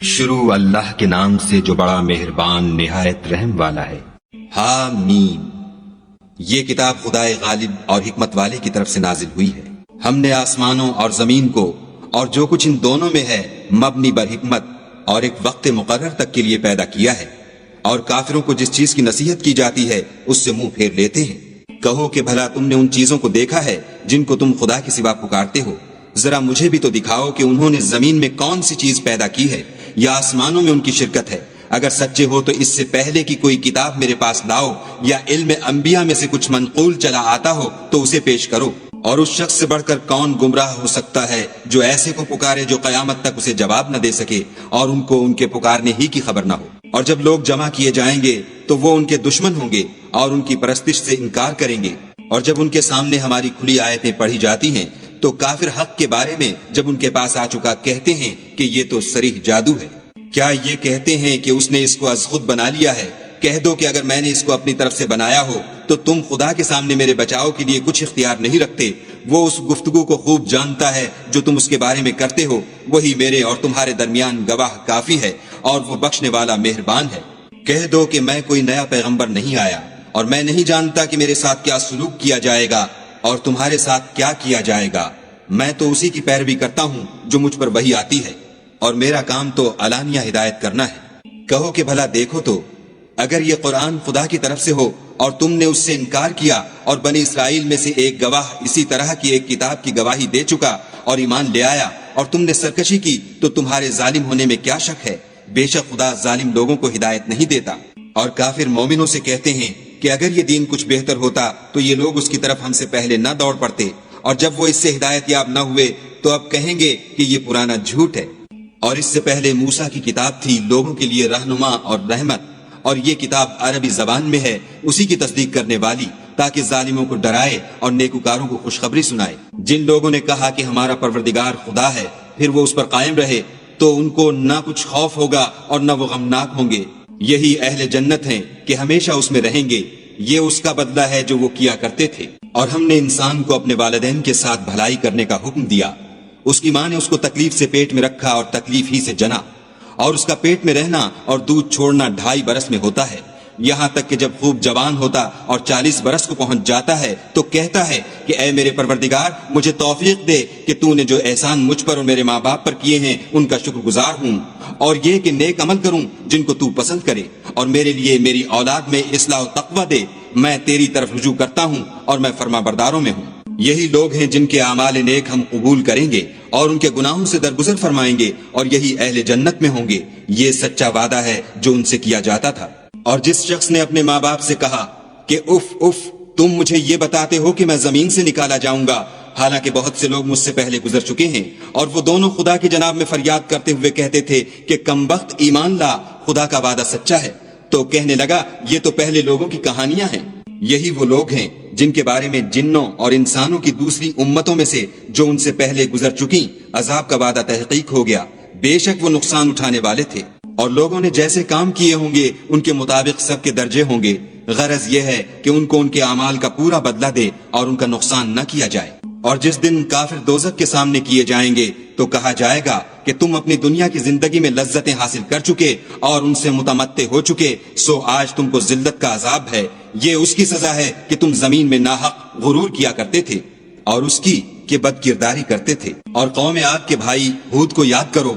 شروع اللہ کے نام سے جو بڑا مہربان نہایت رحم والا ہے۔ حامیم، یہ کتاب خدائے غالب اور حکمت والے کی طرف سے نازل ہوئی ہے۔ ہم نے آسمانوں اور زمین کو اور جو کچھ ان دونوں میں ہے مبنی بر حکمت اور ایک وقت مقرر تک کے لیے پیدا کیا ہے، اور کافروں کو جس چیز کی نصیحت کی جاتی ہے اس سے منہ پھیر لیتے ہیں۔ کہو کہ بھلا تم نے ان چیزوں کو دیکھا ہے جن کو تم خدا کے سوا پکارتے ہو؟ ذرا مجھے بھی تو دکھاؤ کہ انہوں نے زمین میں کون سی چیز پیدا کی ہے یا آسمانوں میں ان کی شرکت ہے۔ اگر سچے ہو تو اس سے پہلے کی کوئی کتاب میرے پاس لاؤ، یا علم انبیاء میں سے کچھ منقول چلا آتا ہو تو اسے پیش کرو۔ اور اس شخص سے بڑھ کر کون گمراہ ہو سکتا ہے جو ایسے کو پکارے جو قیامت تک اسے جواب نہ دے سکے اور ان کو ان کے پکارنے ہی کی خبر نہ ہو۔ اور جب لوگ جمع کیے جائیں گے تو وہ ان کے دشمن ہوں گے اور ان کی پرستش سے انکار کریں گے۔ اور جب ان کے سامنے ہماری کھلی آیتیں پڑھی جاتی ہیں تو کافر حق کے بارے میں جب ان کے پاس آ چکا کہتے ہیں کہ یہ تو صریح جادو ہے۔ کیا یہ کہتے ہیں کہ اس نے اس کو از خود بنا لیا ہے؟ کہہ دو کہ اگر میں نے اس کو اپنی طرف سے بنایا ہو تو تم خدا کے سامنے میرے بچاؤ کے لیے کچھ اختیار نہیں رکھتے۔ وہ اس گفتگو کو خوب جانتا ہے جو تم اس کے بارے میں کرتے ہو، وہی میرے اور تمہارے درمیان گواہ کافی ہے، اور وہ بخشنے والا مہربان ہے۔ کہہ دو کہ میں کوئی نیا پیغمبر نہیں آیا، اور میں نہیں جانتا کہ میرے ساتھ کیا سلوک کیا جائے گا اور تمہارے ساتھ کیا کیا جائے گا۔ میں تو اسی کی پیروی کرتا ہوں جو مجھ پر وحی آتی ہے، اور میرا کام تو علانیہ ہدایت کرنا ہے۔ کہو کہ بھلا دیکھو تو، اگر یہ قرآن خدا کی طرف سے ہو اور تم نے اس سے انکار کیا، اور بنی اسرائیل میں سے ایک گواہ اسی طرح کی ایک کتاب کی گواہی دے چکا اور ایمان لے آیا، اور تم نے سرکشی کی، تو تمہارے ظالم ہونے میں کیا شک ہے؟ بے شک خدا ظالم لوگوں کو ہدایت نہیں دیتا۔ اور کافر مومنوں سے کہتے ہیں کہ اگر یہ دین کچھ بہتر ہوتا تو یہ لوگ اس کی طرف ہم سے پہلے نہ دوڑ پڑتے، اور جب وہ اس سے ہدایت یاب نہ ہوئے تو اب کہیں گے کہ یہ پرانا جھوٹ ہے۔ اور اس سے پہلے موسیٰ کی کتاب تھی لوگوں کے لیے رہنما اور رحمت، اور یہ کتاب عربی زبان میں ہے اسی کی تصدیق کرنے والی، تاکہ ظالموں کو ڈرائے اور نیکوکاروں کو خوشخبری سنائے۔ جن لوگوں نے کہا کہ ہمارا پروردگار خدا ہے، پھر وہ اس پر قائم رہے، تو ان کو نہ کچھ خوف ہوگا اور نہ وہ غمناک ہوں گے۔ یہی اہل جنت ہیں کہ ہمیشہ اس میں رہیں گے، یہ اس کا بدلہ ہے جو وہ کیا کرتے تھے۔ اور ہم نے انسان کو اپنے والدین کے ساتھ بھلائی کرنے کا حکم دیا۔ اس کی ماں نے اس کو تکلیف سے پیٹ میں رکھا اور تکلیف ہی سے جنا، اور اس کا پیٹ میں رہنا اور دودھ چھوڑنا 2.5 برس میں ہوتا ہے، یہاں تک کہ جب خوب جوان ہوتا اور 40 برس کو پہنچ جاتا ہے تو کہتا ہے کہ اے میرے پروردگار، مجھے توفیق دے کہ تو نے جو احسان مجھ پر اور میرے ماں باپ پر کیے ہیں ان کا شکر گزار ہوں، اور یہ کہ نیک عمل کروں جن کو تو پسند کرے، اور میرے لیے میری اولاد میں اصلاح و تقوی دے۔ میں تیری طرف رجوع کرتا ہوں اور میں فرما برداروں میں ہوں۔ یہی لوگ ہیں جن کے اعمال نیک ہم قبول کریں گے اور ان کے گناہوں سے درگزر فرمائیں گے، اور یہی اہل جنت میں ہوں گے۔ یہ سچا وعدہ ہے جو ان سے کیا جاتا تھا۔ اور جس شخص نے اپنے ماں باپ سے کہا کہ اف اف، تم مجھے یہ بتاتے ہو کہ میں زمین سے نکالا جاؤں گا، حالانکہ بہت سے لوگ مجھ سے پہلے گزر چکے ہیں، اور وہ دونوں خدا کی جناب میں فریاد کرتے ہوئے کہتے تھے کہ کمبخت ایمان لا، خدا کا وعدہ سچا ہے، تو کہنے لگا یہ تو پہلے لوگوں کی کہانیاں ہیں۔ یہی وہ لوگ ہیں جن کے بارے میں جنوں اور انسانوں کی دوسری امتوں میں سے جو ان سے پہلے گزر چکی عذاب کا وعدہ تحقیق ہو گیا، بے شک وہ نقصان اٹھانے والے تھے۔ اور لوگوں نے جیسے کام کیے ہوں گے ان کے مطابق سب کے درجے ہوں گے۔ غرض یہ ہے کہ ان کو ان کے اعمال کا پورا بدلہ دے اور ان کا نقصان نہ کیا جائے۔ اور جس دن کافر دوزخ کے سامنے کیے جائیں گے تو کہا جائے گا کہ تم اپنی دنیا کی زندگی میں لذتیں حاصل کر چکے اور ان سے متمتع ہو چکے، سو آج تم کو ذلت کا عذاب ہے۔ یہ اس کی سزا ہے کہ تم زمین میں ناحق غرور کیا کرتے تھے، اور اس کی کہ بد کرداری کرتے تھے۔ اور قوم عاد کے بھائی ہود کو یاد کرو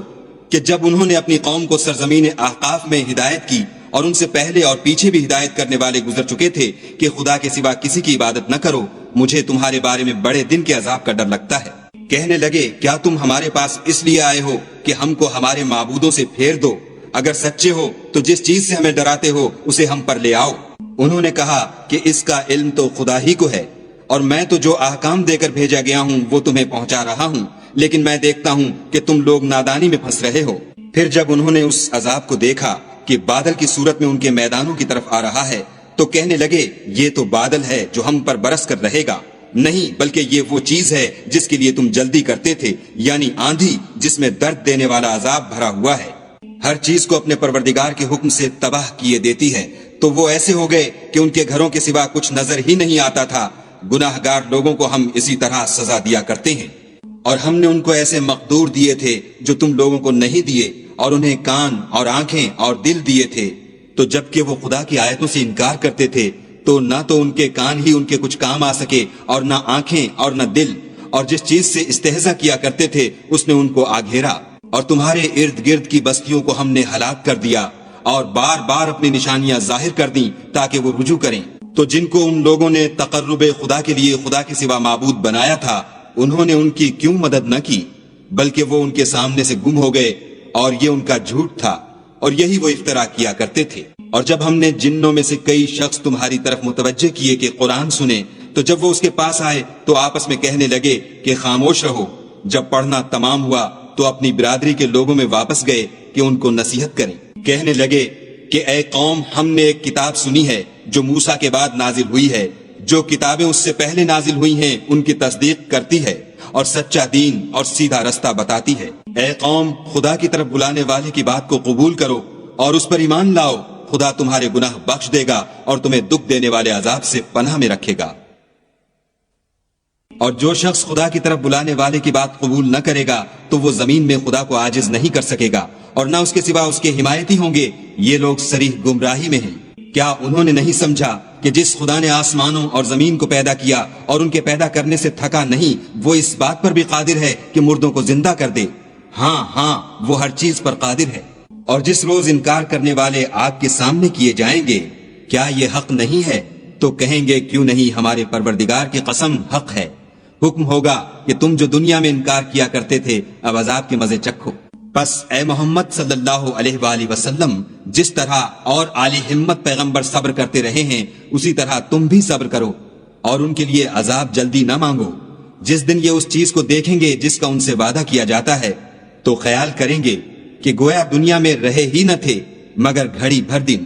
کہ جب انہوں نے اپنی قوم کو سرزمین احقاف میں ہدایت کی، اور ان سے پہلے اور پیچھے بھی ہدایت کرنے والے گزر چکے تھے کہ خدا کے سوا کسی کی عبادت نہ کرو، مجھے تمہارے بارے میں بڑے دن کے عذاب کا ڈر لگتا ہے۔ کہنے لگے کیا تم ہمارے پاس اس لیے آئے ہو کہ ہم کو ہمارے معبودوں سے پھیر دو؟ اگر سچے ہو تو جس چیز سے ہمیں ڈراتے ہو اسے ہم پر لے آؤ۔ انہوں نے کہا کہ اس کا علم تو خدا ہی کو ہے، اور میں تو جو احکام دے کر بھیجا گیا ہوں وہ تمہیں پہنچا رہا ہوں، لیکن میں دیکھتا ہوں کہ تم لوگ نادانی میں پھنس رہے ہو۔ پھر جب انہوں نے اس عذاب کو دیکھا کہ بادل کی صورت میں ان کے میدانوں کی طرف آ رہا ہے تو کہنے لگے یہ تو بادل ہے جو ہم پر برس کر رہے گا، نہیں بلکہ یہ وہ چیز ہے جس کے لیے تم جلدی کرتے تھے، یعنی آندھی جس میں درد دینے والا عذاب بھرا ہوا ہے۔ ہر چیز کو اپنے پروردگار کے حکم سے تباہ کیے دیتی ہے، تو وہ ایسے ہو گئے کہ ان کے گھروں کے سوا کچھ نظر ہی نہیں آتا تھا۔ گناہ گار لوگوں کو ہم اسی طرح سزا دیا کرتے ہیں، اور ہم نے ان کو ایسے مقدور دیے تھے جو تم لوگوں کو نہیں دیے، اور انہیں کان اور آنکھیں اور دل دیے تھے، تو جبکہ وہ خدا کی آیتوں سے انکار کرتے تھے تو نہ تو ان کے کان ہی ان کے کچھ کام آ سکے اور نہ آنکھیں اور نہ دل، اور جس چیز سے استہزا کیا کرتے تھے اس نے ان کو آ گھیرا، اور تمہارے ارد گرد کی بستیوں کو ہم نے ہلاک کر دیا اور بار بار اپنی نشانیاں ظاہر کر دیں تاکہ وہ رجوع کریں۔ تو جن کو ان لوگوں نے تقرب خدا کے لیے خدا کے سوا معبود بنایا تھا، انہوں نے ان کی کیوں مدد نہ کی، بلکہ وہ ان کے سامنے سے گم ہو گئے، اور یہ ان کا جھوٹ تھا اور یہی وہ افترا کیا کرتے تھے۔ اور جب ہم نے جنوں میں سے کئی شخص تمہاری طرف متوجہ کیے کہ قرآن سنیں، تو جب وہ اس کے پاس آئے تو آپس میں کہنے لگے کہ خاموش رہو۔ جب پڑھنا تمام ہوا تو اپنی برادری کے لوگوں میں واپس گئے کہ ان کو نصیحت کریں۔ کہنے لگے کہ اے قوم، ہم نے ایک کتاب سنی ہے جو موسیٰ کے بعد نازل ہوئی ہے، جو کتابیں اس سے پہلے نازل ہوئی ہیں ان کی تصدیق کرتی ہے اور سچا دین اور سیدھا رستہ بتاتی ہے۔ اے قوم، خدا کی طرف بلانے والے کی بات کو قبول کرو اور اس پر ایمان لاؤ، خدا تمہارے گناہ بخش دے گا اور تمہیں دکھ دینے والے عذاب سے پناہ میں رکھے گا۔ اور جو شخص خدا کی طرف بلانے والے کی بات قبول نہ کرے گا تو وہ زمین میں خدا کو عاجز نہیں کر سکے گا، اور نہ اس کے سوا اس کے حمایتی ہوں گے۔ یہ لوگ صریح گمراہی میں ہیں۔ کیا انہوں نے نہیں سمجھا کہ جس خدا نے آسمانوں اور زمین کو پیدا کیا اور ان کے پیدا کرنے سے تھکا نہیں، وہ اس بات پر بھی قادر ہے کہ مردوں کو زندہ کر دے؟ ہاں، وہ ہر چیز پر قادر ہے۔ اور جس روز انکار کرنے والے آگ کے سامنے کیے جائیں گے، کیا یہ حق نہیں ہے؟ تو کہیں گے کیوں نہیں، ہمارے پروردگار کی قسم حق ہے۔ حکم ہوگا کہ تم جو دنیا میں انکار کیا کرتے تھے اب عذاب کے مزے چکھو۔ پس اے محمد صلی اللہ علیہ وآلہ وسلم، جس طرح اور عالی ہمت پیغمبر صبر کرتے رہے ہیں اسی طرح تم بھی صبر کرو، اور ان کے لیے عذاب جلدی نہ مانگو۔ جس دن یہ اس چیز کو دیکھیں گے جس کا ان سے وعدہ کیا جاتا ہے تو خیال کریں گے کہ گویا دنیا میں رہے ہی نہ تھے مگر گھڑی بھر دن۔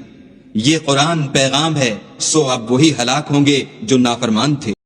یہ قرآن پیغام ہے، سو اب وہی ہلاک ہوں گے جو نافرمان تھے۔